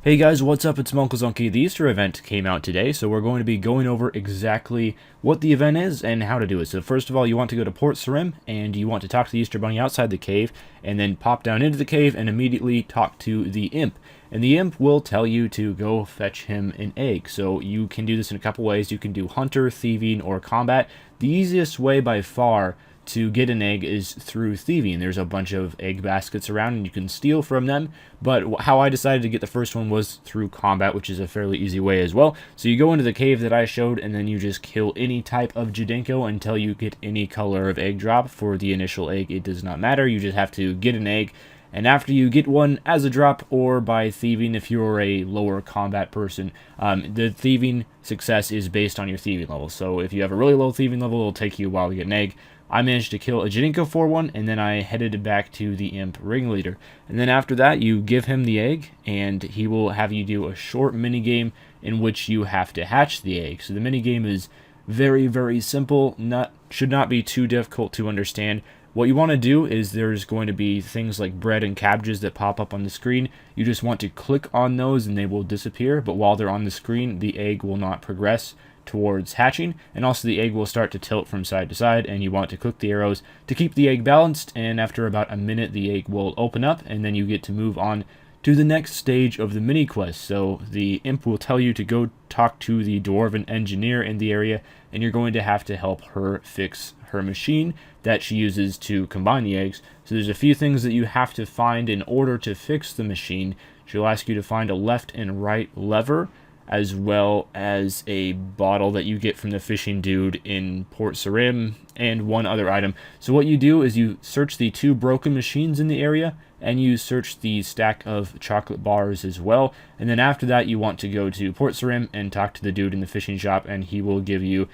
Hey guys, what's up? It's Monkelzonky. The Easter event came out today, so we're going to be going over exactly what the event is and how to do it. So first of all, you want to go to Port Sarim, and you want to talk to the Easter Bunny outside the cave, and then pop down into the cave and immediately talk to the imp. And the imp will tell you to go fetch him an egg. So you can do this in a couple ways. You can do hunter, thieving, or combat. The easiest way by far to get an egg is through thieving. There's a bunch of egg baskets around and you can steal from them, but how I decided to get the first one was through combat, which is a fairly easy way as well. So you go into the cave that I showed and then you just kill any type of Jadinko until you get any color of egg drop. For the initial egg, it does not matter. You just have to get an egg, and after you get one as a drop or by thieving, if you're a lower combat person, the thieving success is based on your thieving level. So if you have a really low thieving level, it'll take you a while to get an egg. I managed to kill a Jadinko for one, and then I headed back to the imp ringleader. And then after that, you give him the egg, and he will have you do a short minigame in which you have to hatch the egg. So the minigame is very, very simple, should not be too difficult to understand. What you want to do is there's going to be things like bread and cabbages that pop up on the screen. You just want to click on those and they will disappear, but while they're on the screen, the egg will not progress towards hatching, and also the egg will start to tilt from side to side, and you want to click the arrows to keep the egg balanced, and after about a minute the egg will open up, and then you get to move on to the next stage of the mini quest. So the imp will tell you to go talk to the dwarven engineer in the area, and you're going to have to help her fix her machine that she uses to combine the eggs. So there's a few things that you have to find in order to fix the machine. She'll ask you to find a left and right lever, as well as a bottle that you get from the fishing dude in Port Sarim, and one other item. So what you do is you search the two broken machines in the area, and you search the stack of chocolate bars as well. And then after that, you want to go to Port Sarim and talk to the dude in the fishing shop, and he will give you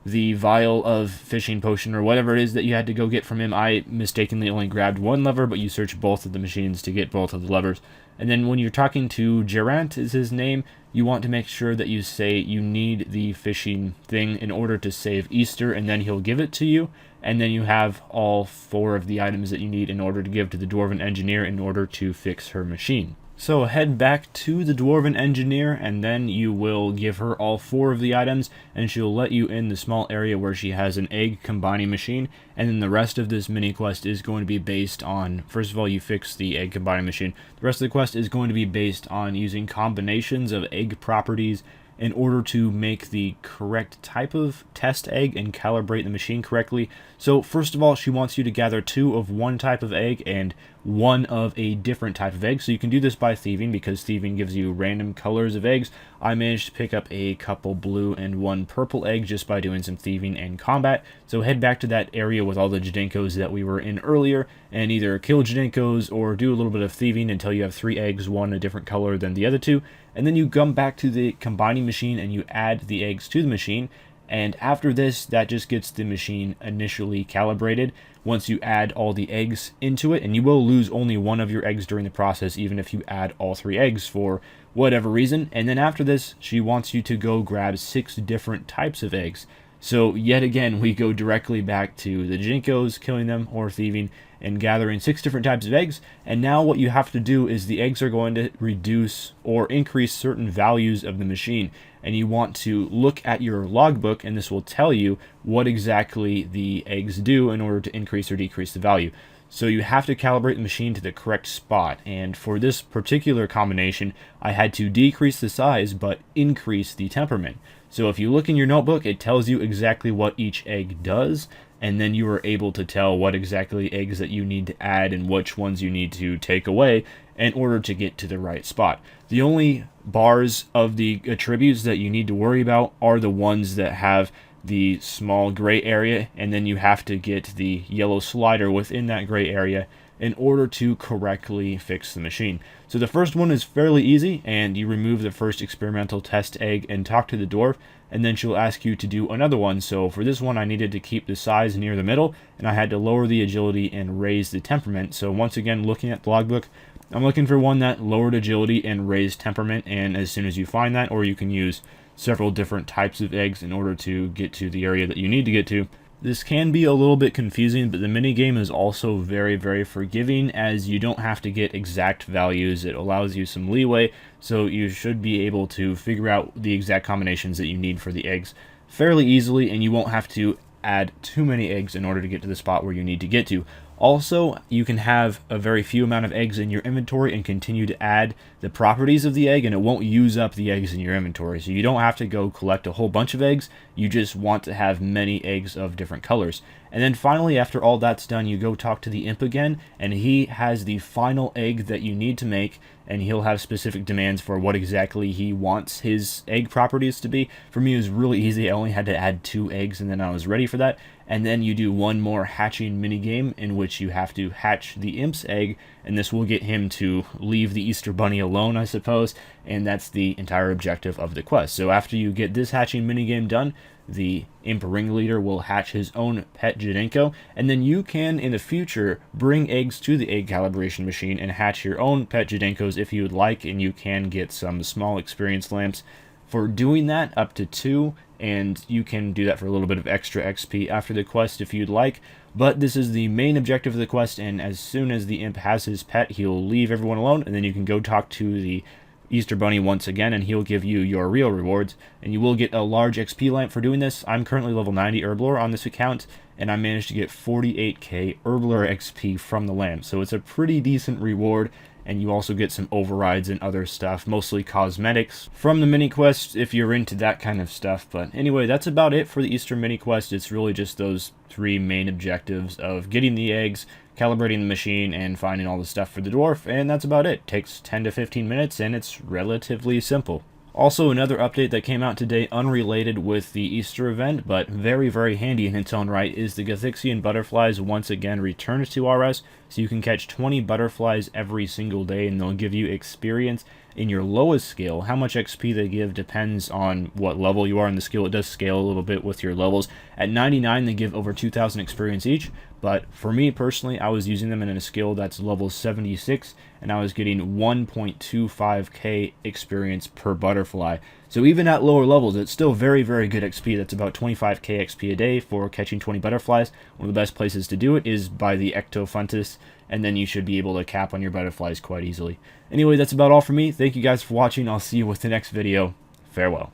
the vial of fishing potion or whatever it is that you had to go get from him. I mistakenly only grabbed one lever, but you search both of the machines to get both of the levers. And then when you're talking to Gerant is his name, you want to make sure that you say you need the fishing thing in order to save Easter, and then he'll give it to you. And then you have all four of the items that you need in order to give to the dwarven engineer in order to fix her machine. So head back to the dwarven engineer, and then you will give her all four of the items, and she'll let you in the small area where she has an egg combining machine. And then the rest of this mini quest is going to be based on, first of all, you fix the egg combining machine. The rest of the quest is going to be based on using combinations of egg properties in order to make the correct type of test egg and calibrate the machine correctly. So first of all, she wants you to gather two of one type of egg and one of a different type of egg. So you can do this by thieving, because thieving gives you random colors of eggs. I managed to pick up a couple blue and one purple egg just by doing some thieving and combat. So head back to that area with all the Jadinkos that we were in earlier, and either kill Jadinkos or do a little bit of thieving until you have three eggs, one a different color than the other two. And then you come back to the combining machine and you add the eggs to the machine. And after this, that just gets the machine initially calibrated once you add all the eggs into it. And you will lose only one of your eggs during the process, even if you add all three eggs for whatever reason. And then after this, she wants you to go grab 6 different types of eggs. So yet again, we go directly back to the Jinkos, killing them or thieving, and gathering 6 different types of eggs. And now what you have to do is the eggs are going to reduce or increase certain values of the machine. And you want to look at your logbook, and this will tell you what exactly the eggs do in order to increase or decrease the value. So you have to calibrate the machine to the correct spot. And for this particular combination, I had to decrease the size but increase the temperament. So if you look in your notebook, it tells you exactly what each egg does, and then you are able to tell what exactly eggs that you need to add and which ones you need to take away in order to get to the right spot. The only bars of the attributes that you need to worry about are the ones that have the small gray area, and then you have to get the yellow slider within that gray area in order to correctly fix the machine. So the first one is fairly easy, and you remove the first experimental test egg and talk to the dwarf, and then she'll ask you to do another one. So for this one, I needed to keep the size near the middle, and I had to lower the agility and raise the temperament. So once again, looking at the logbook, I'm looking for one that lowered agility and raised temperament, and as soon as you find that, or you can use several different types of eggs in order to get to the area that you need to get to, This can be a little bit confusing, but the minigame is also very, very forgiving, as you don't have to get exact values. It allows you some leeway, so you should be able to figure out the exact combinations that you need for the eggs fairly easily, and you won't have to add too many eggs in order to get to the spot where you need to get to. Also, you can have a very few amount of eggs in your inventory and continue to add the properties of the egg, and it won't use up the eggs in your inventory. So you don't have to go collect a whole bunch of eggs. You just want to have many eggs of different colors. And then finally, after all that's done, you go talk to the imp again, and he has the final egg that you need to make, and he'll have specific demands for what exactly he wants his egg properties to be. For me, it was really easy. I only had to add 2 eggs, and then I was ready for that. And then you do one more hatching minigame in which you have to hatch the imp's egg, and this will get him to leave the Easter Bunny alone, I suppose, and that's the entire objective of the quest. So after you get this hatching minigame done, the imp ringleader will hatch his own pet Jadenko, and then you can, in the future, bring eggs to the egg calibration machine and hatch your own pet Jadenkos if you would like, and you can get some small experience lamps for doing that, up to 2, and you can do that for a little bit of extra XP after the quest if you'd like. But this is the main objective of the quest, and as soon as the imp has his pet, he'll leave everyone alone, and then you can go talk to the Easter Bunny once again, and he'll give you your real rewards, and you will get a large XP lamp for doing this. I'm currently level 90 Herblore on this account, and I managed to get 48k Herblore XP from the lamp, so it's a pretty decent reward. And you also get some overrides and other stuff, mostly cosmetics, from the mini quest if you're into that kind of stuff. But anyway, that's about it for the Easter mini quest. It's really just those 3 main objectives of getting the eggs, calibrating the machine, and finding all the stuff for the dwarf, and that's about it. Takes 10 to 15 minutes, and it's relatively simple. Also, another update that came out today, unrelated with the Easter event, but very, very handy in its own right, is the Gathixian butterflies once again returned to RS, so you can catch 20 butterflies every single day, and they'll give you experience in your lowest skill. How much XP they give depends on what level you are in the skill. It does scale a little bit with your levels. At 99, they give over 2,000 experience each, but for me personally, I was using them in a skill that's level 76, and I was getting 1.25k experience per butterfly. So even at lower levels, it's still very, very good XP. That's about 25k XP a day for catching 20 butterflies. One of the best places to do it is by the Ectofuntus, and then you should be able to cap on your butterflies quite easily. Anyway, that's about all for me. Thank you guys for watching. I'll see you with the next video. Farewell.